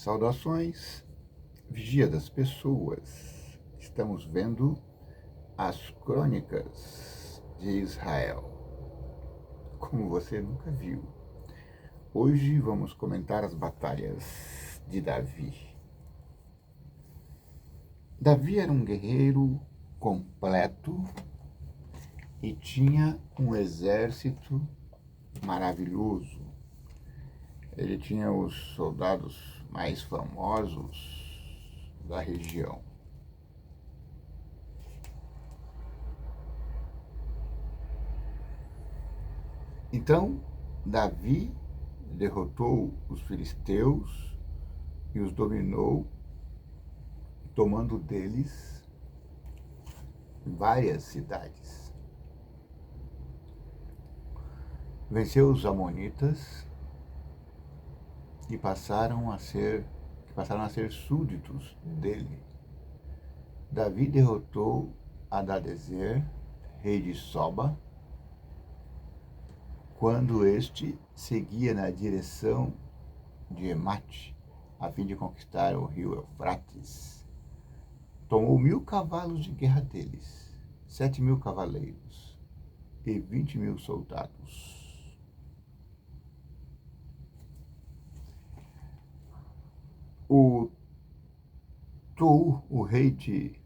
Saudações, vigia das pessoas. Estamos vendo as crônicas de Israel, como você nunca viu. Hoje vamos comentar as batalhas de Davi. Davi era um guerreiro completo e tinha um exército maravilhoso. Ele tinha os soldados mais famosos da região. Então, Davi derrotou os filisteus e os dominou, tomando deles várias cidades. Venceu os amonitas e passaram a ser súditos dele. Davi derrotou Hadadezer, rei de Soba, quando este seguia na direção de Emate, a fim de conquistar o rio Eufrates. Tomou 1000 cavalos de guerra deles, 7.000 cavaleiros e 20.000 soldados. O Tou, o rei de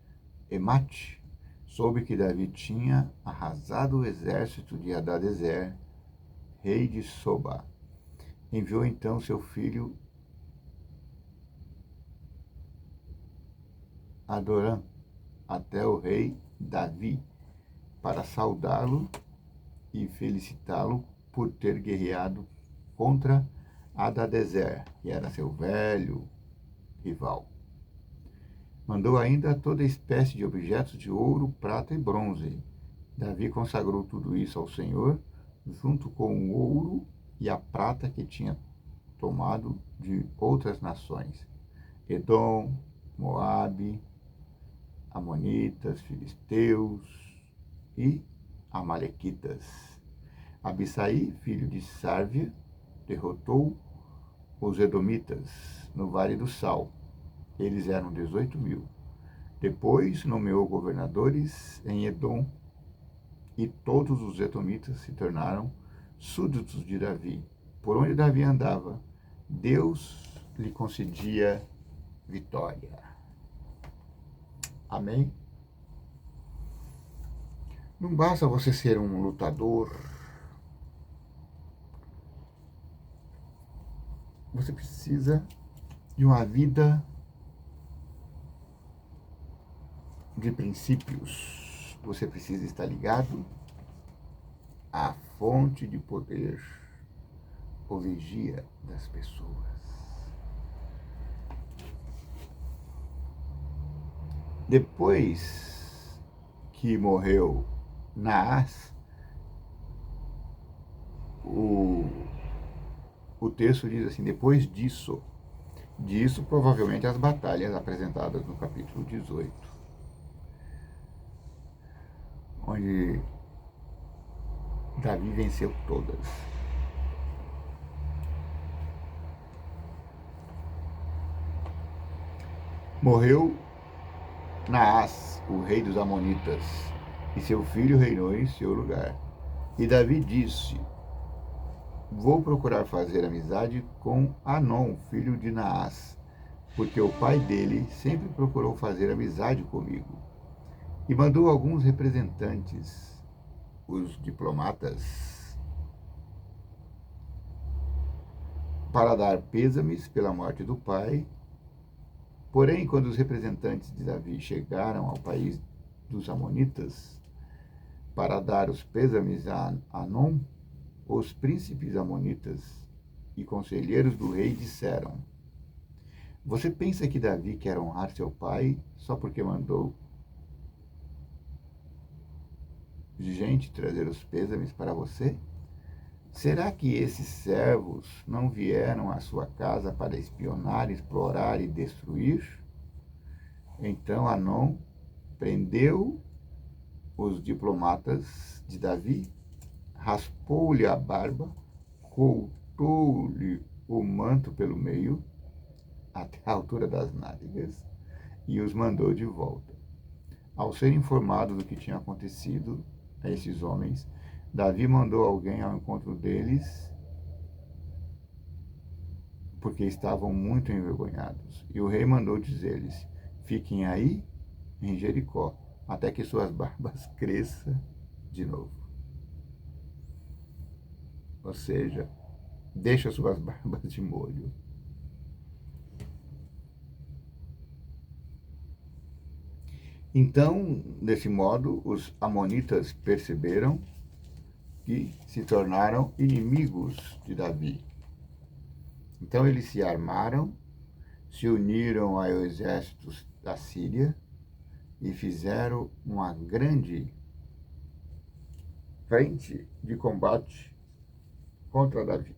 Emate, soube que Davi tinha arrasado o exército de Hadadezer, rei de Soba. Enviou então seu filho Adoram até o rei Davi para saudá-lo e felicitá-lo por ter guerreado contra Hadadezer, que era seu velho rival. Mandou ainda toda espécie de objetos de ouro, prata e bronze. Davi consagrou tudo isso ao Senhor, junto com o ouro e a prata que tinha tomado de outras nações: Edom, Moabe, Amonitas, Filisteus e Amalequitas. Abisai, filho de Sárvia, derrotou os Edomitas no Vale do Sal. Eles eram 18.000. Depois nomeou governadores em Edom, e todos os edomitas se tornaram súditos de Davi. Por onde Davi andava, Deus lhe concedia vitória. Amém? Não basta você ser um lutador. Você precisa de uma vida de princípios. Você precisa estar ligado à fonte de poder, ou vigia das pessoas. Depois que morreu Naás, o texto diz assim: depois disso provavelmente as batalhas apresentadas no capítulo 18, onde Davi venceu todas. Morreu Naás, o rei dos Amonitas, e seu filho reinou em seu lugar. E Davi disse: vou procurar fazer amizade com Anom, filho de Naás, porque o pai dele sempre procurou fazer amizade comigo. E mandou alguns representantes, os diplomatas, para dar pêsames pela morte do pai. Porém, quando os representantes de Davi chegaram ao país dos Amonitas para dar os pêsames a Anom, os príncipes amonitas e conselheiros do rei disseram: você pensa que Davi quer honrar seu pai só porque mandou gente trazer os pêsames para você? Será que esses servos não vieram à sua casa para espionar, explorar e destruir? Então Anom prendeu os diplomatas de Davi, raspou-lhe a barba, cortou-lhe o manto pelo meio, até a altura das nádegas e os mandou de volta. Ao ser informado do que tinha acontecido a esses homens, Davi mandou alguém ao encontro deles, porque estavam muito envergonhados. E o rei mandou dizer-lhes: fiquem aí em Jericó, até que suas barbas cresçam de novo. Ou seja, deixa suas barbas de molho. Então, desse modo, os amonitas perceberam que se tornaram inimigos de Davi. Então eles se armaram, se uniram ao exército da Síria e fizeram uma grande frente de combate contra Davi.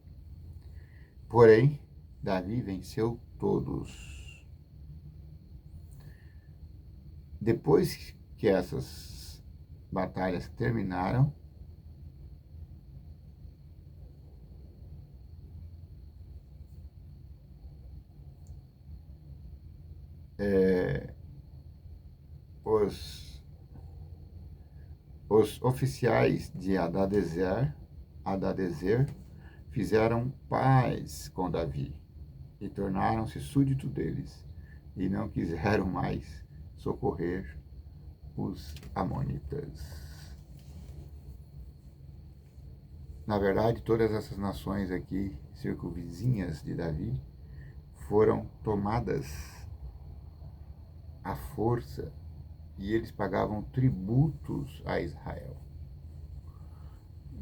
Porém, Davi venceu todos. Depois que essas batalhas terminaram, os oficiais de Hadadezer fizeram paz com Davi e tornaram-se súditos deles e não quiseram mais socorrer os amonitas. Na verdade, todas essas nações aqui, circunvizinhas de Davi, foram tomadas à força e eles pagavam tributos a Israel.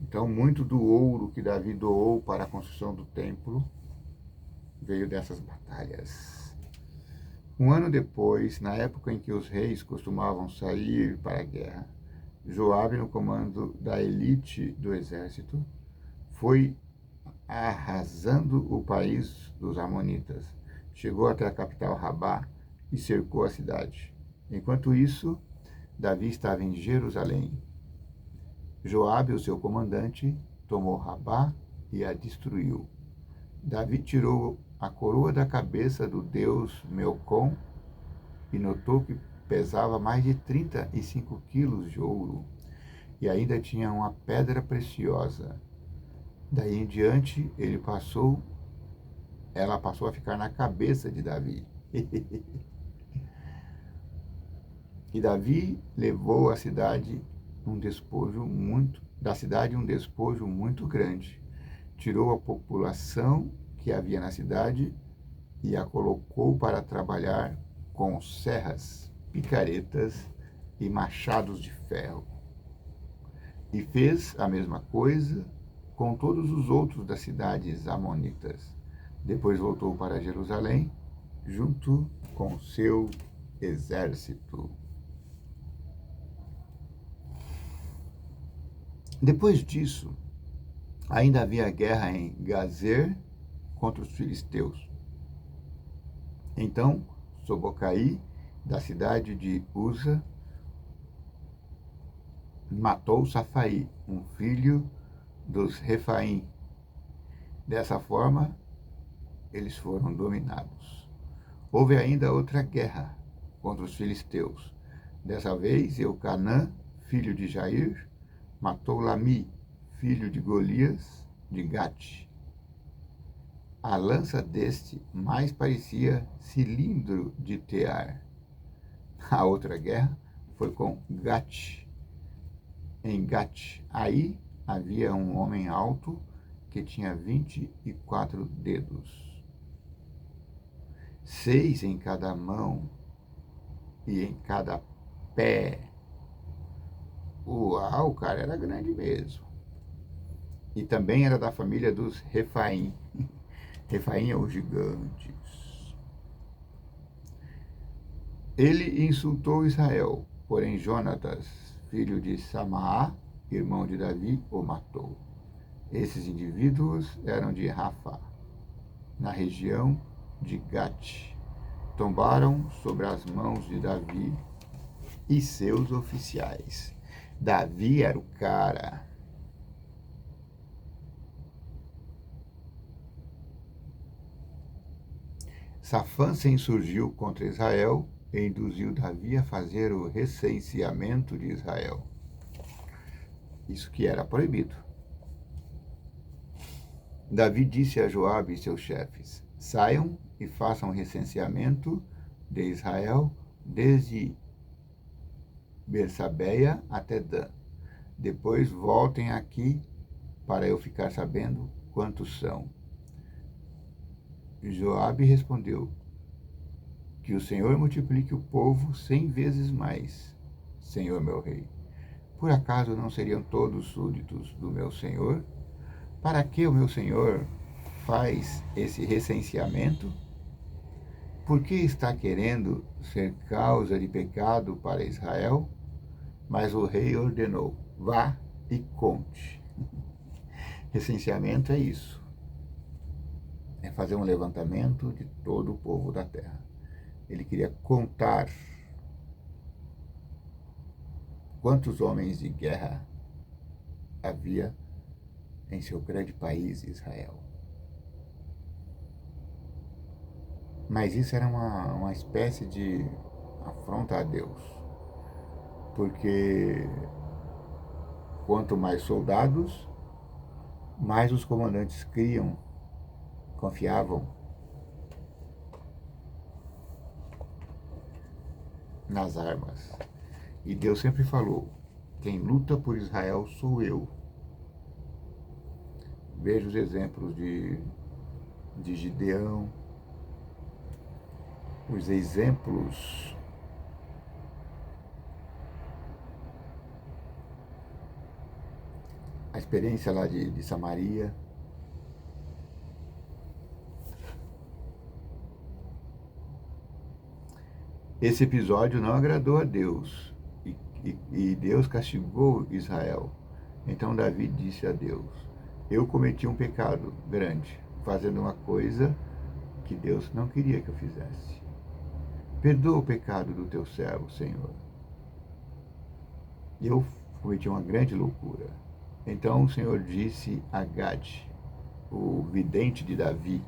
Então, muito do ouro que Davi doou para a construção do templo veio dessas batalhas. Um ano depois, na época em que os reis costumavam sair para a guerra, Joabe, no comando da elite do exército, foi arrasando o país dos amonitas. Chegou até a capital Rabá e cercou a cidade. Enquanto isso, Davi estava em Jerusalém. Joabe, o seu comandante, tomou Rabá e a destruiu. Davi tirou a coroa da cabeça do deus Melcom e notou que pesava mais de 35 quilos de ouro e ainda tinha uma pedra preciosa. Daí em diante, ela passou a ficar na cabeça de Davi. E Davi levou a cidade um despojo muito grande. Tirou a população que havia na cidade e a colocou para trabalhar com serras, picaretas e machados de ferro. E fez a mesma coisa com todos os outros das cidades amonitas. Depois voltou para Jerusalém, junto com seu exército. Depois disso, ainda havia guerra em Gazer contra os filisteus. Então, Sobocaí, da cidade de Uza, matou Safaí, um filho dos Refaim. Dessa forma, eles foram dominados. Houve ainda outra guerra contra os filisteus. Dessa vez, Eucanã, filho de Jair, matou Lami, filho de Golias, de Gate. A lança deste mais parecia cilindro de tear. A outra guerra foi com Gate. Em Gate, aí havia um homem alto que tinha 24 dedos, 6 em cada mão e em cada pé. Uau, o cara era grande mesmo. E também era da família dos Refaim. Refaim é os gigantes. Ele insultou Israel, porém Jonatas, filho de Samaá, irmão de Davi, o matou. Esses indivíduos eram de Rafá, na região de Gate. Tombaram sobre as mãos de Davi e seus oficiais. Davi era o cara. Safã se insurgiu contra Israel e induziu Davi a fazer o recenseamento de Israel. Isso que era proibido. Davi disse a Joabe e seus chefes: saiam e façam recenseamento de Israel desde Bersabeia até Dan. Depois voltem aqui para eu ficar sabendo quantos são. Joabe respondeu: que o Senhor multiplique o povo 100 vezes mais, Senhor meu rei. Por acaso não seriam todos súditos do meu Senhor? Para que o meu Senhor faz esse recenseamento? Por que está querendo ser causa de pecado para Israel? Mas o rei ordenou: vá e conte. Recenseamento é isso. É fazer um levantamento de todo o povo da terra. Ele queria contar quantos homens de guerra havia em seu grande país, Israel. Mas isso era uma espécie de afronta a Deus, porque quanto mais soldados, mais os comandantes criam, confiavam nas armas. E Deus sempre falou: quem luta por Israel sou eu. Veja os exemplos de Gideão, os exemplos a experiência lá de Samaria. Esse episódio não agradou a Deus e Deus castigou Israel. Então Davi disse a Deus: eu cometi um pecado grande, fazendo uma coisa que Deus não queria que eu fizesse. Perdoa o pecado do teu servo, Senhor. Eu cometi uma grande loucura. Então o Senhor disse a Gade, o vidente de Davi.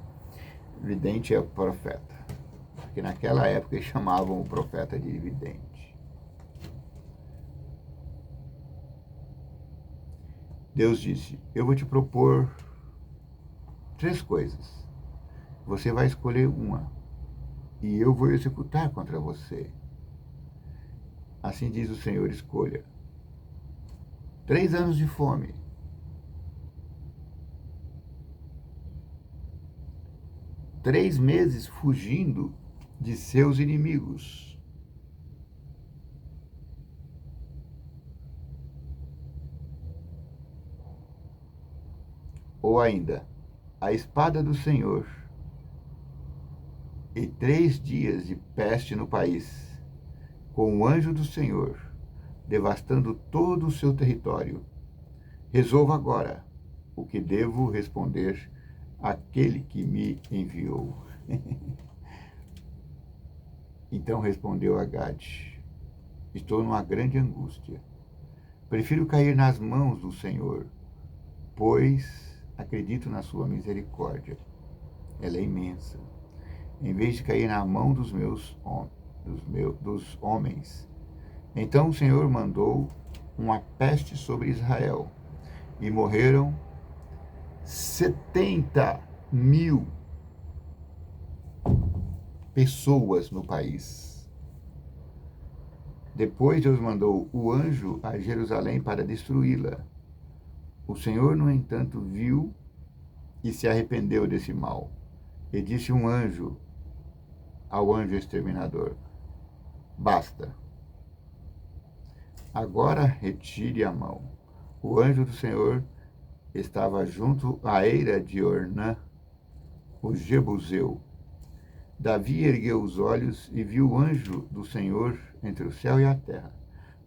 Vidente é o profeta, porque naquela época eles chamavam o profeta de vidente. Deus disse: eu vou te propor 3 coisas. Você vai escolher uma e eu vou executar contra você. Assim diz o Senhor: escolha 3 anos de fome, 3 meses fugindo de seus inimigos, ou ainda a espada do Senhor e 3 dias de peste no país, com o anjo do Senhor devastando todo o seu território. Resolva agora o que devo responder àquele que me enviou. Então respondeu Agade: estou numa grande angústia. Prefiro cair nas mãos do Senhor, pois acredito na sua misericórdia. Ela é imensa. Em vez de cair na mão dos homens. Então o Senhor mandou uma peste sobre Israel, e morreram 70.000 pessoas no país. Depois Deus mandou o anjo a Jerusalém para destruí-la. O Senhor, no entanto, viu e se arrependeu desse mal. E disse um anjo ao anjo exterminador: basta. Agora retire a mão. O anjo do Senhor estava junto à eira de Ornã, o Jebuseu. Davi ergueu os olhos e viu o anjo do Senhor entre o céu e a terra,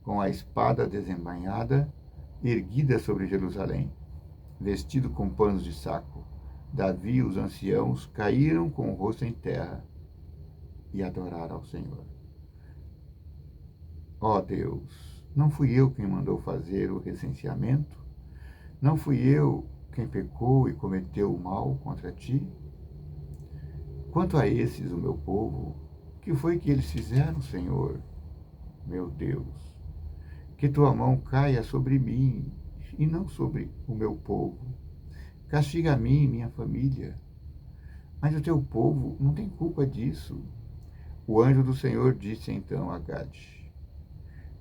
com a espada desembainhada, erguida sobre Jerusalém, vestido com panos de saco. Davi e os anciãos caíram com o rosto em terra e adoraram ao Senhor. Ó Deus, não fui eu quem mandou fazer o recenseamento? Não fui eu quem pecou e cometeu o mal contra ti? Quanto a esses, o meu povo, que foi que eles fizeram, Senhor? Meu Deus, que tua mão caia sobre mim e não sobre o meu povo. Castiga a mim e minha família. Mas o teu povo não tem culpa disso. O anjo do Senhor disse então a Gade: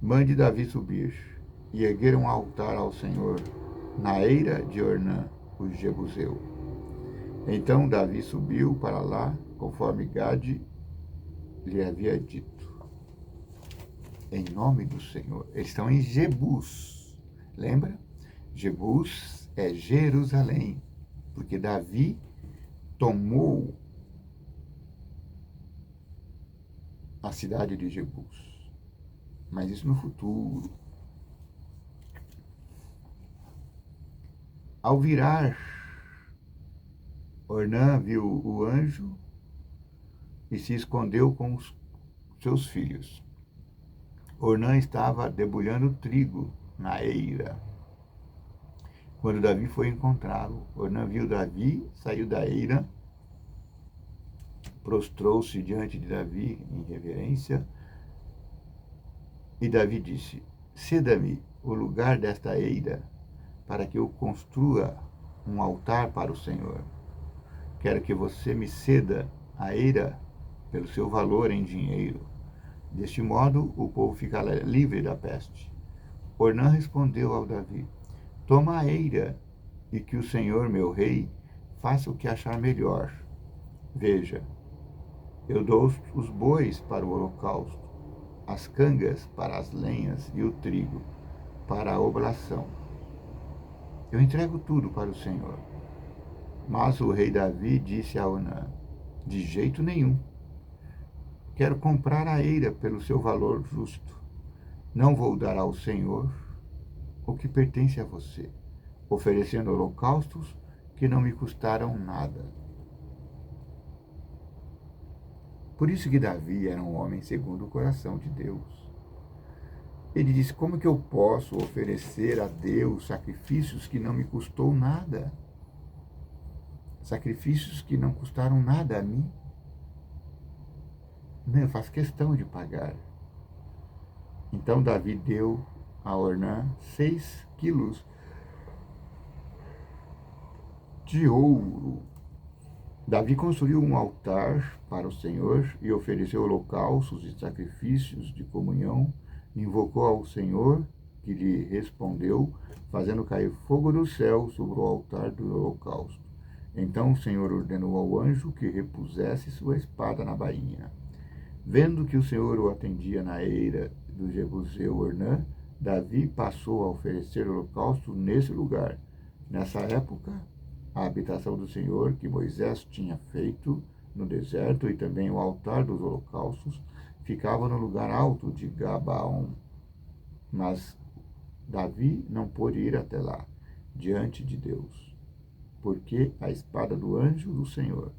mande Davi subir e erguer um altar ao Senhor na eira de Ornã, o Jebuseu. Então Davi subiu para lá, conforme Gade lhe havia dito. Em nome do Senhor. Eles estão em Jebus. Lembra? Jebus é Jerusalém, porque Davi tomou a cidade de Jebus. Mas isso no futuro. Ao virar, Ornã viu o anjo e se escondeu com os seus filhos. Ornã estava debulhando trigo na eira. Quando Davi foi encontrá-lo, Ornã viu Davi, saiu da eira, prostrou-se diante de Davi em reverência, e Davi disse: ceda-me o lugar desta eira, para que eu construa um altar para o Senhor. Quero que você me ceda a eira pelo seu valor em dinheiro. Deste modo, o povo fica livre da peste. Ornã respondeu ao Davi: toma a eira, e que o Senhor, meu rei, faça o que achar melhor. Veja, eu dou os bois para o holocausto, as cangas para as lenhas e o trigo para a oblação. Eu entrego tudo para o Senhor. Mas o rei Davi disse a Ornã: de jeito nenhum. Quero comprar a eira pelo seu valor justo. Não vou dar ao Senhor o que pertence a você, oferecendo holocaustos que não me custaram nada. Por isso que Davi era um homem segundo o coração de Deus. Ele disse: como que eu posso oferecer a Deus sacrifícios que não me custou nada? Sacrifícios que não custaram nada a mim? Não, eu faço questão de pagar. Então Davi deu a Ornã 6 quilos de ouro. Davi construiu um altar para o Senhor e ofereceu holocaustos e sacrifícios de comunhão. Invocou ao Senhor, que lhe respondeu, fazendo cair fogo do céu sobre o altar do holocausto. Então o Senhor ordenou ao anjo que repusesse sua espada na bainha. Vendo que o Senhor o atendia na eira do Jebuseu Ornã, Davi passou a oferecer holocausto nesse lugar. Nessa época, a habitação do Senhor que Moisés tinha feito no deserto e também o altar dos holocaustos ficava no lugar alto de Gabaon. Mas Davi não pôde ir até lá, diante de Deus, porque a espada do anjo do Senhor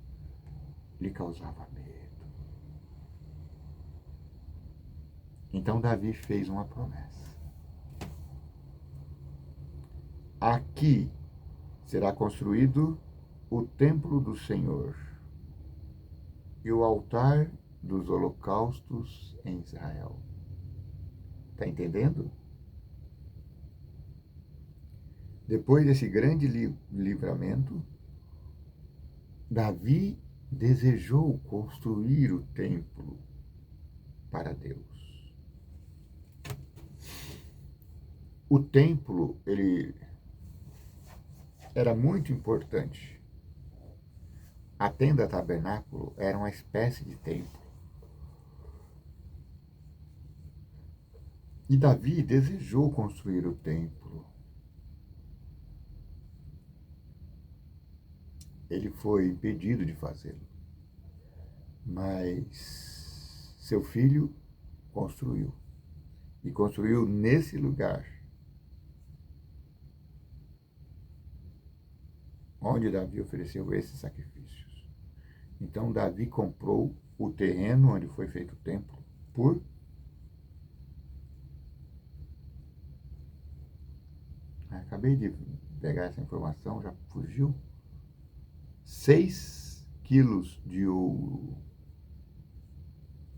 lhe causava medo. Então Davi fez uma promessa. Aqui será construído o templo do Senhor e o altar dos holocaustos em Israel. Está entendendo? Depois desse grande livramento, Davi desejou construir o templo para Deus. O templo, ele era muito importante. A tenda tabernáculo era uma espécie de templo. E Davi desejou construir o templo. Ele foi impedido de fazê-lo. Mas seu filho construiu. E construiu nesse lugar onde Davi ofereceu esses sacrifícios. Então Davi comprou o terreno onde foi feito o templo por acabei de pegar essa informação, já fugiu. 6 quilos de ouro.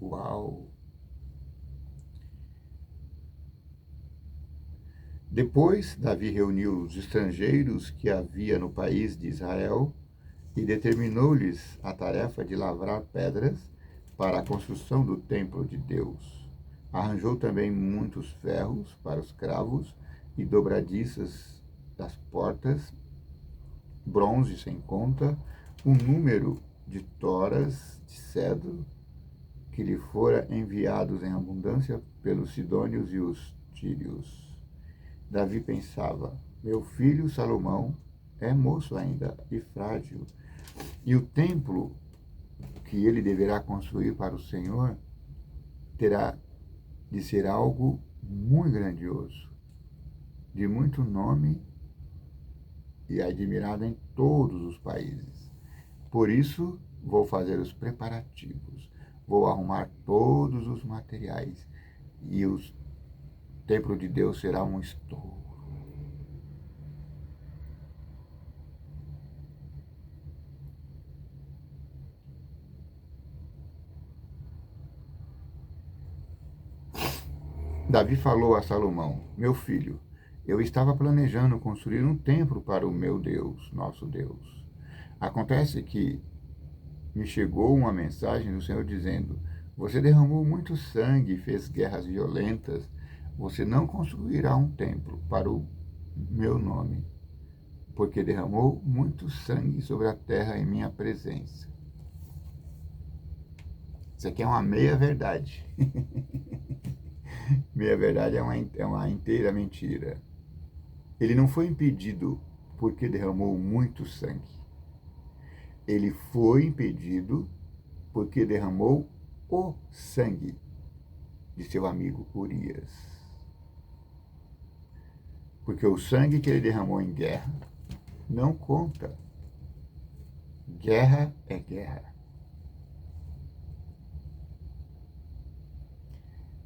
Uau! Depois, Davi reuniu os estrangeiros que havia no país de Israel e determinou-lhes a tarefa de lavrar pedras para a construção do templo de Deus. Arranjou também muitos ferros para os cravos e dobradiças das portas, bronze sem conta, um número de toras de cedro que lhe fora enviados em abundância pelos sidônios e os tírios. Davi pensava: meu filho Salomão é moço ainda e frágil, e o templo que ele deverá construir para o Senhor terá de ser algo muito grandioso, de muito nome e admirado em todos os países. Por isso, vou fazer os preparativos, vou arrumar todos os materiais e o templo de Deus será um estouro. Davi falou a Salomão: meu filho, eu estava planejando construir um templo para o meu Deus, nosso Deus. Acontece que me chegou uma mensagem do Senhor dizendo: você derramou muito sangue e fez guerras violentas. Você não construirá um templo para o meu nome, porque derramou muito sangue sobre a terra em minha presença. Isso aqui é uma meia-verdade. Meia-verdade é uma inteira mentira. Ele não foi impedido porque derramou muito sangue. Ele foi impedido porque derramou o sangue de seu amigo Urias. Porque o sangue que ele derramou em guerra não conta. Guerra é guerra.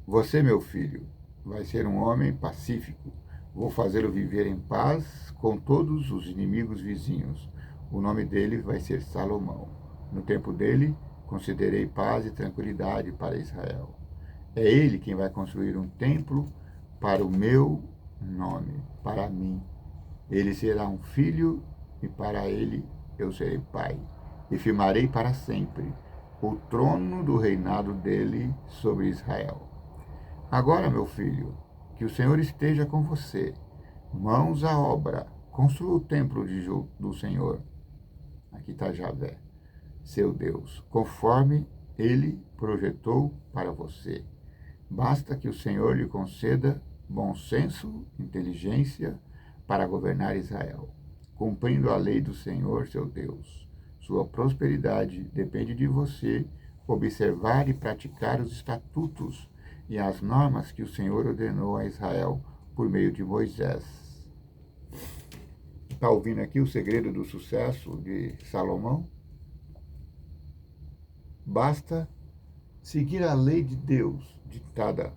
Você, meu filho, vai ser um homem pacífico. Vou fazê-lo viver em paz com todos os inimigos vizinhos. O nome dele vai ser Salomão. No tempo dele, concederei paz e tranquilidade para Israel. É ele quem vai construir um templo para o meu nome, para mim. Ele será um filho e para ele eu serei pai. E firmarei para sempre o trono do reinado dele sobre Israel. Agora, meu filho, que o Senhor esteja com você. Mãos à obra. Construa o templo do Senhor. Aqui está Javé, seu Deus, conforme ele projetou para você. Basta que o Senhor lhe conceda bom senso, inteligência para governar Israel, cumprindo a lei do Senhor, seu Deus. Sua prosperidade depende de você observar e praticar os estatutos e as normas que o Senhor ordenou a Israel por meio de Moisés. Está ouvindo aqui o segredo do sucesso de Salomão? Basta seguir a lei de Deus ditada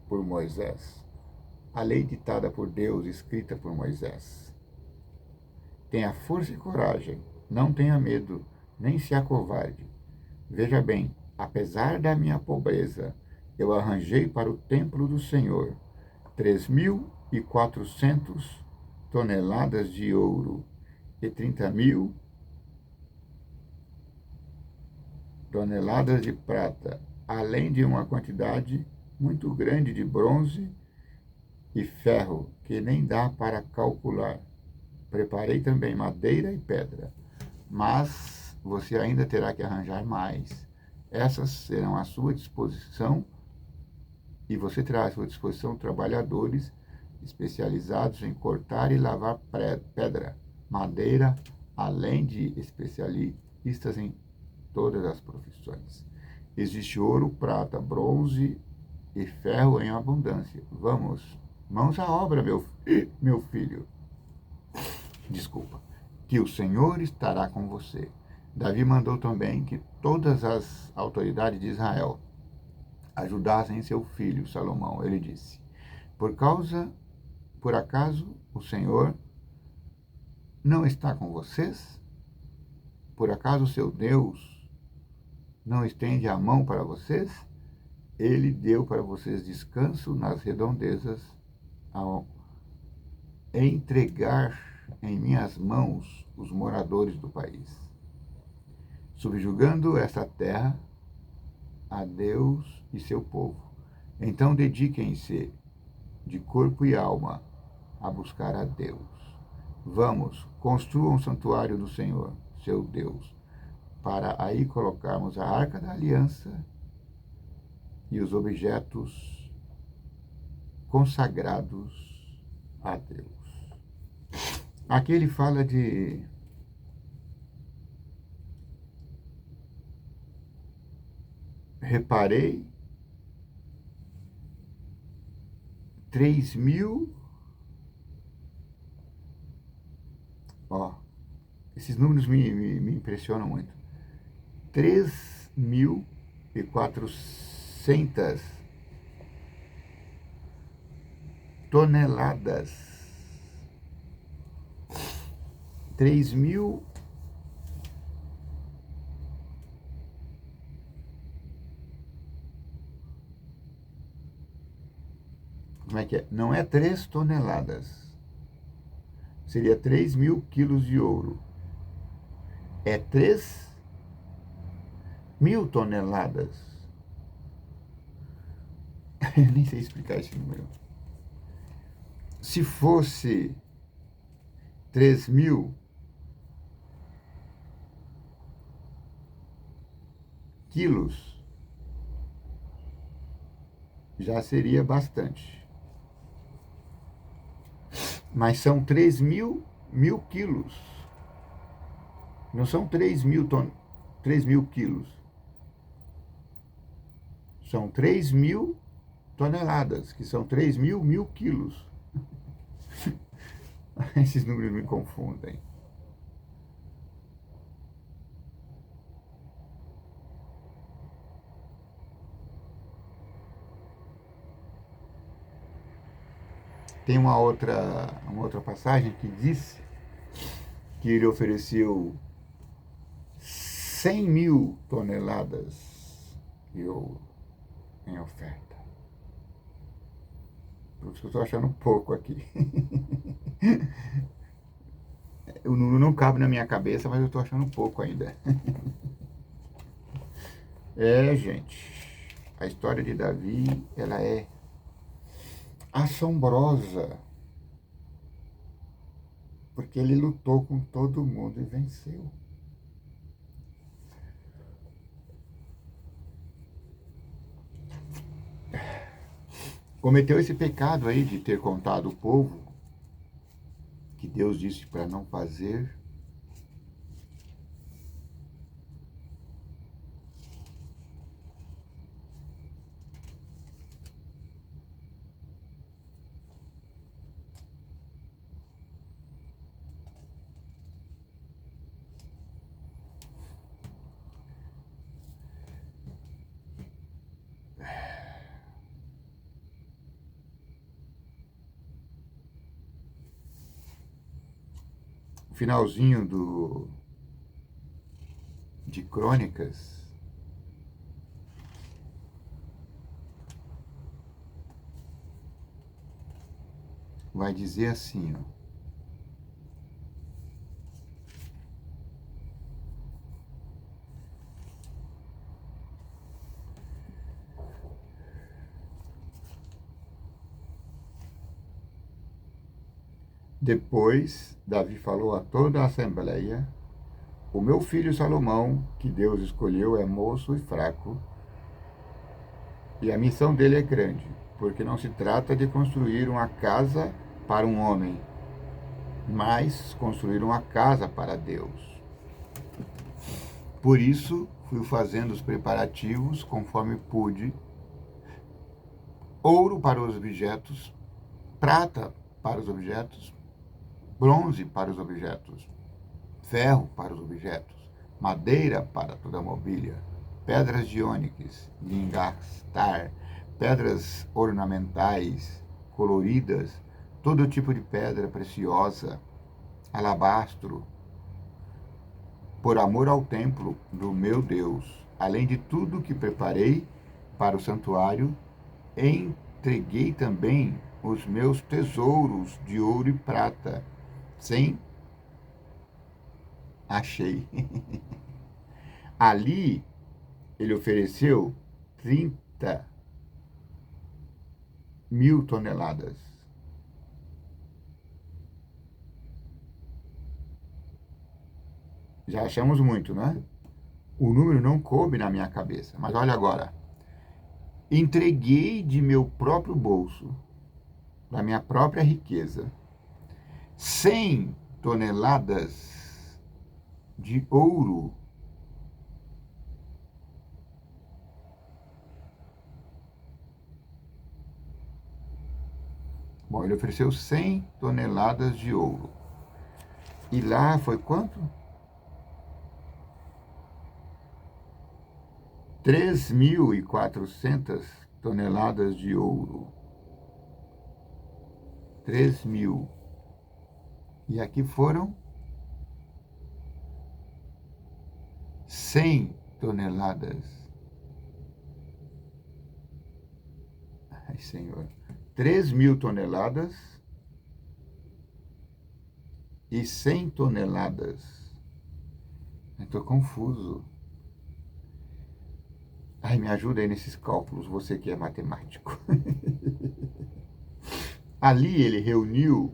por Moisés. A lei ditada por Deus, escrita por Moisés. Tenha força e coragem, não tenha medo, nem se acovarde. Veja bem, apesar da minha pobreza, eu arranjei para o templo do Senhor 3.400 toneladas de ouro e 30.000 toneladas de prata, além de uma quantidade muito grande de bronze e ferro, que nem dá para calcular. Preparei também madeira e pedra, mas você ainda terá que arranjar mais. Essas serão à sua disposição e você terá à sua disposição trabalhadores especializados em cortar e lavar pedra, madeira, além de especialistas em todas as profissões. Existe ouro, prata, bronze e ferro em abundância. Vamos, mãos à obra, meu filho. Desculpa. Que o Senhor estará com você. Davi mandou também que todas as autoridades de Israel ajudassem seu filho Salomão. Ele disse: por acaso, o Senhor não está com vocês? Por acaso o seu Deus não estende a mão para vocês? Ele deu para vocês descanso nas redondezas ao entregar em minhas mãos os moradores do país, subjugando esta terra a Deus e seu povo. Então dediquem-se de corpo e alma a buscar a Deus. Vamos, construam um santuário do Senhor, seu Deus, para aí colocarmos a arca da aliança e os objetos consagrados a Deus. Aqui ele fala de reparei 3.000, esses números me impressionam muito. 3.400 toneladas. 3.000. Como é que é? Não é 3 toneladas. Seria 3.000 quilos de ouro. É 3.000 toneladas. Eu nem sei explicar esse número. Se fosse 3.000 quilos, já seria bastante. Mas são 3.000 quilos. Não são 3.000 quilos. São 3.000 toneladas, que são 3.000 quilos. Esses números me confundem. Tem uma outra passagem que diz que ele ofereceu 100.000 toneladas de ouro em oferta. Por isso que eu estou achando pouco aqui. O número não cabe na minha cabeça, mas eu estou achando pouco ainda. Gente, a história de Davi, ela é assombrosa, porque ele lutou com todo mundo e venceu. Cometeu esse pecado aí de ter contado o povo que Deus disse para não fazer. O finalzinho de Crônicas vai dizer assim, Depois, Davi falou a toda a assembleia: o meu filho Salomão, que Deus escolheu, é moço e fraco, e a missão dele é grande, porque não se trata de construir uma casa para um homem, mas construir uma casa para Deus. Por isso, fui fazendo os preparativos conforme pude: ouro para os objetos, prata para os objetos, bronze para os objetos, ferro para os objetos, madeira para toda a mobília, pedras de ônix, de engastar, pedras ornamentais, coloridas, todo tipo de pedra preciosa, alabastro, por amor ao templo do meu Deus. Além de tudo que preparei para o santuário, entreguei também os meus tesouros de ouro e prata. Sim, achei. Ali ele ofereceu 30.000 toneladas. Já achamos muito, né? O número não coube na minha cabeça. Mas olha agora. Entreguei de meu próprio bolso, da minha própria riqueza, 100 toneladas de ouro. Bom, ele ofereceu 100 toneladas de ouro. E lá foi quanto? 3.400 toneladas de ouro. 3.000. E aqui foram 100 toneladas. Ai, Senhor. 3.000 toneladas e 100 toneladas. Estou confuso. Ai, me ajuda aí nesses cálculos, você que é matemático. Ali ele reuniu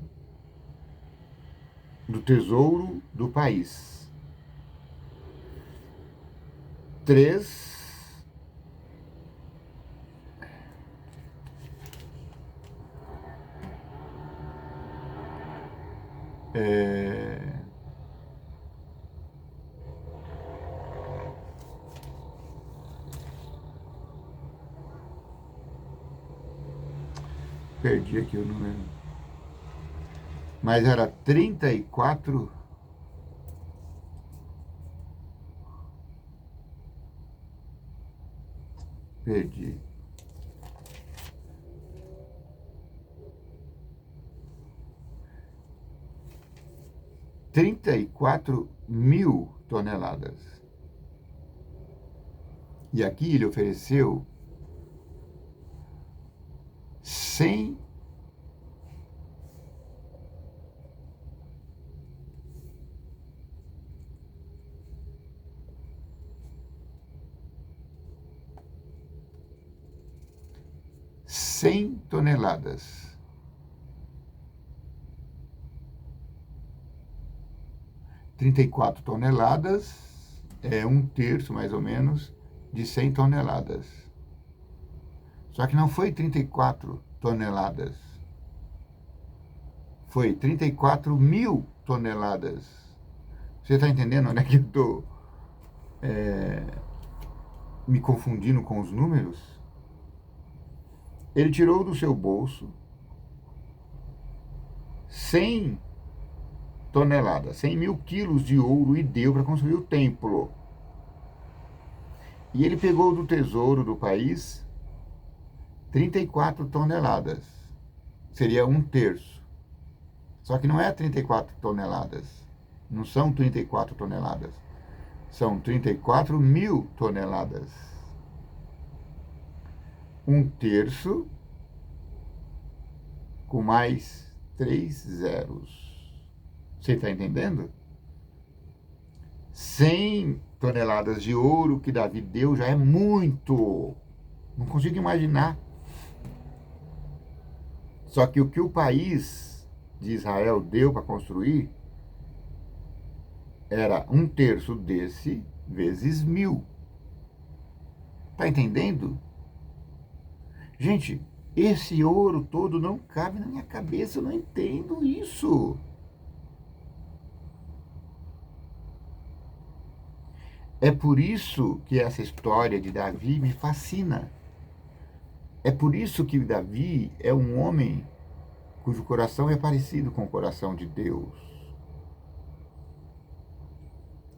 do tesouro do país 3 perdi aqui o número, mas era 34. Perdi. 34.000 toneladas. E aqui ele ofereceu 100 toneladas. 34 toneladas é um terço, mais ou menos, de 100 toneladas. Só que não foi 34 toneladas. Foi 34.000 toneladas. Você está entendendo onde é que eu estou me confundindo com os números? Ele tirou do seu bolso 100 toneladas, 100.000 quilos de ouro e deu para construir o templo. E ele pegou do tesouro do país 34 toneladas. Seria um terço. Só que não é 34 toneladas. Não são 34 toneladas. São 34.000 toneladas. Um terço com mais 3 zeros. Você está entendendo? 100 toneladas de ouro que Davi deu já é muito. Não consigo imaginar. Só que o que o país de Israel deu para construir era um terço desse vezes 1.000. Tá entendendo? Gente, esse ouro todo não cabe na minha cabeça, eu não entendo isso. É por isso que essa história de Davi me fascina. É por isso que Davi é um homem cujo coração é parecido com o coração de Deus.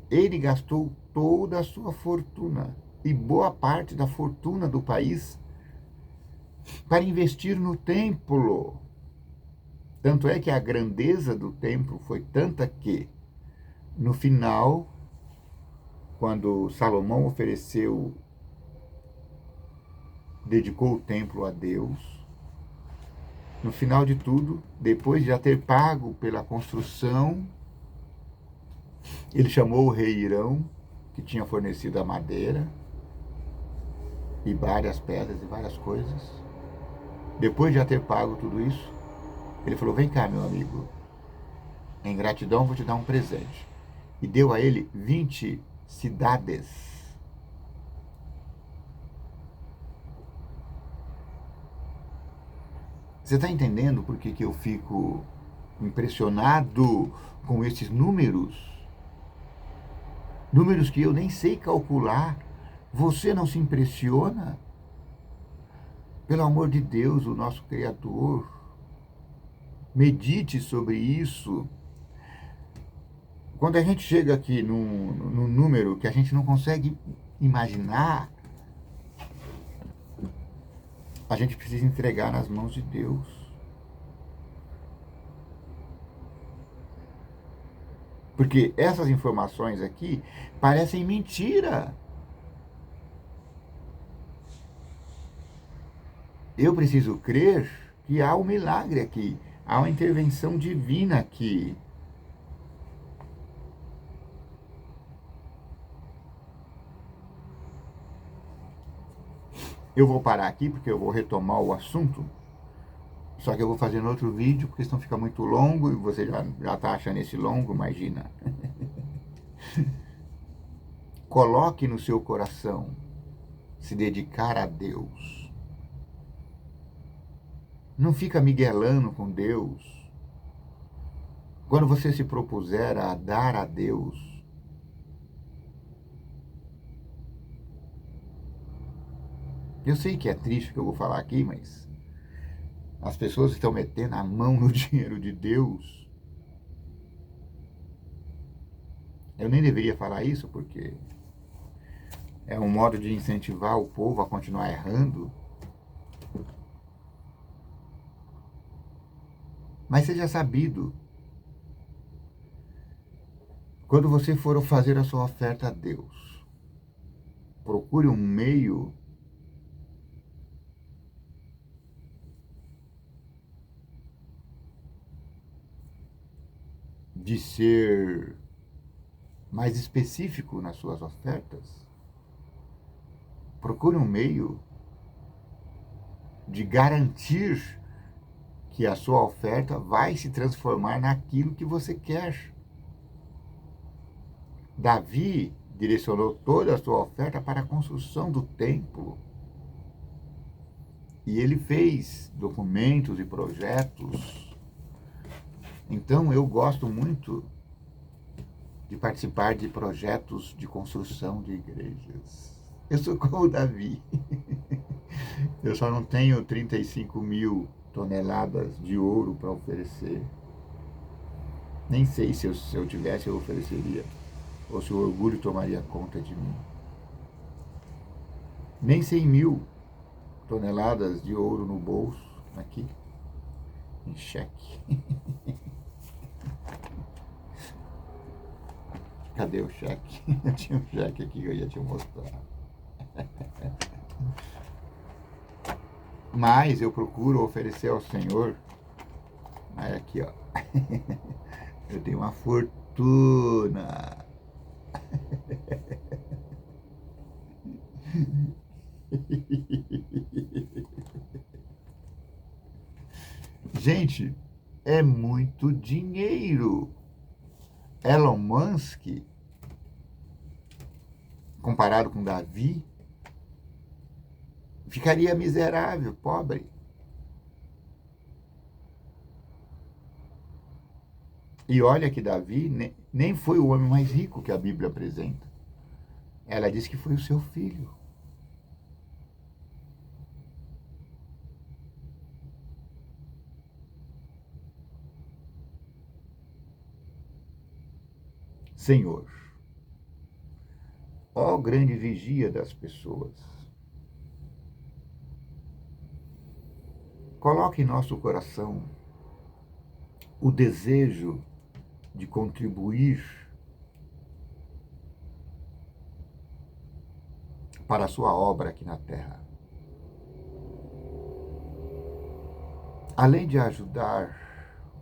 Ele gastou toda a sua fortuna e boa parte da fortuna do país para investir no templo. Tanto é que a grandeza do templo foi tanta que, no final, quando Salomão dedicou o templo a Deus, no final de tudo, depois de já ter pago pela construção, ele chamou o rei Irão, que tinha fornecido a madeira e várias pedras e várias coisas. Depois de já ter pago tudo isso, ele falou: vem cá, meu amigo, em gratidão vou te dar um presente. E deu a ele 20 cidades. Você está entendendo por que eu fico impressionado com esses números? Números que eu nem sei calcular. Você não se impressiona? Pelo amor de Deus, o nosso Criador. Medite sobre isso. Quando a gente chega aqui num número que a gente não consegue imaginar, a gente precisa entregar nas mãos de Deus. Porque essas informações aqui parecem mentira. Eu preciso crer que há um milagre aqui, há uma intervenção divina aqui. Eu vou parar aqui porque eu vou retomar o assunto. Só que eu vou fazer no outro vídeo, porque senão fica muito longo e você já está achando esse longo, imagina. Coloque no seu coração se dedicar a Deus. Não fica miguelando com Deus. Quando você se propuser a dar a Deus, eu sei que é triste o que eu vou falar aqui, mas as pessoas estão metendo a mão no dinheiro de Deus. Eu nem deveria falar isso, porque é um modo de incentivar o povo a continuar errando. Mas seja sabido, quando você for fazer a sua oferta a Deus, procure um meio de ser mais específico nas suas ofertas. Procure um meio de garantir que a sua oferta vai se transformar naquilo que você quer. Davi direcionou toda a sua oferta para a construção do templo. E ele fez documentos e projetos. Então eu gosto muito de participar de projetos de construção de igrejas. Eu sou como o Davi. Eu só não tenho 35.000 toneladas de ouro para oferecer. Nem sei se eu tivesse, eu ofereceria. Ou se o orgulho tomaria conta de mim. Nem 100.000 toneladas de ouro no bolso, aqui, em cheque. Cadê o cheque? Eu tinha um cheque aqui que eu ia te mostrar. Mas eu procuro oferecer ao Senhor. Aí aqui, ó. Eu tenho uma fortuna. Gente, é muito dinheiro. Elon Musk, comparado com Davi, ficaria miserável, pobre. E olha que Davi nem foi o homem mais rico que a Bíblia apresenta. Ela diz que foi o seu filho. Senhor, ó grande vigia das pessoas, coloque em nosso coração o desejo de contribuir para a sua obra aqui na terra. Além de ajudar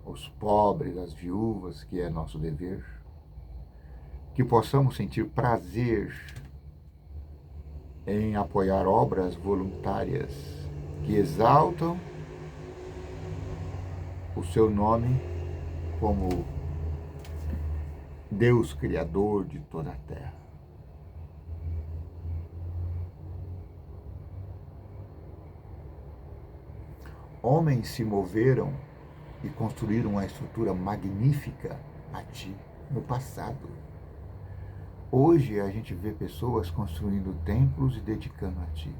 os pobres, as viúvas, que é nosso dever, que possamos sentir prazer em apoiar obras voluntárias que exaltam o seu nome como Deus Criador de toda a terra. Homens se moveram e construíram uma estrutura magnífica a ti no passado. Hoje a gente vê pessoas construindo templos e dedicando a ti.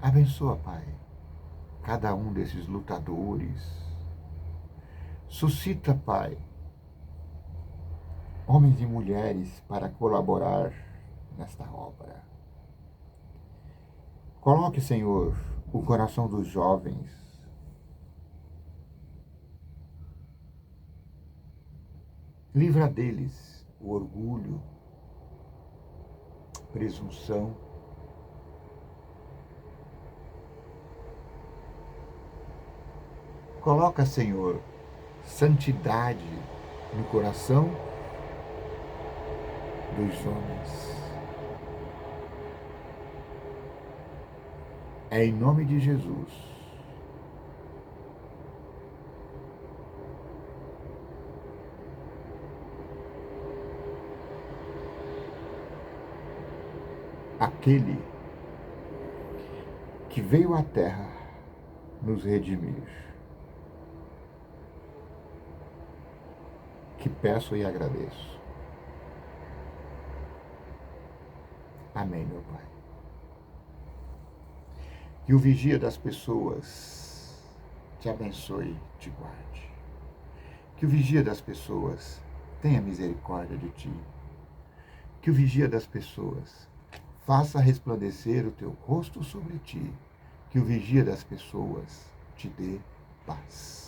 Abençoa, Pai, cada um desses lutadores. Suscita, Pai, homens e mulheres para colaborar nesta obra. Coloque, Senhor, o coração dos jovens livra deles o orgulho, presunção. Coloca, Senhor, santidade no coração dos homens. É em nome de Jesus. Aquele que veio à terra nos redimir, que peço e agradeço. Amém, meu Pai. Que o vigia das pessoas te abençoe, te guarde. Que o vigia das pessoas tenha misericórdia de ti. Que o vigia das pessoas faça resplandecer o teu rosto sobre ti. Que o vigia das pessoas te dê paz.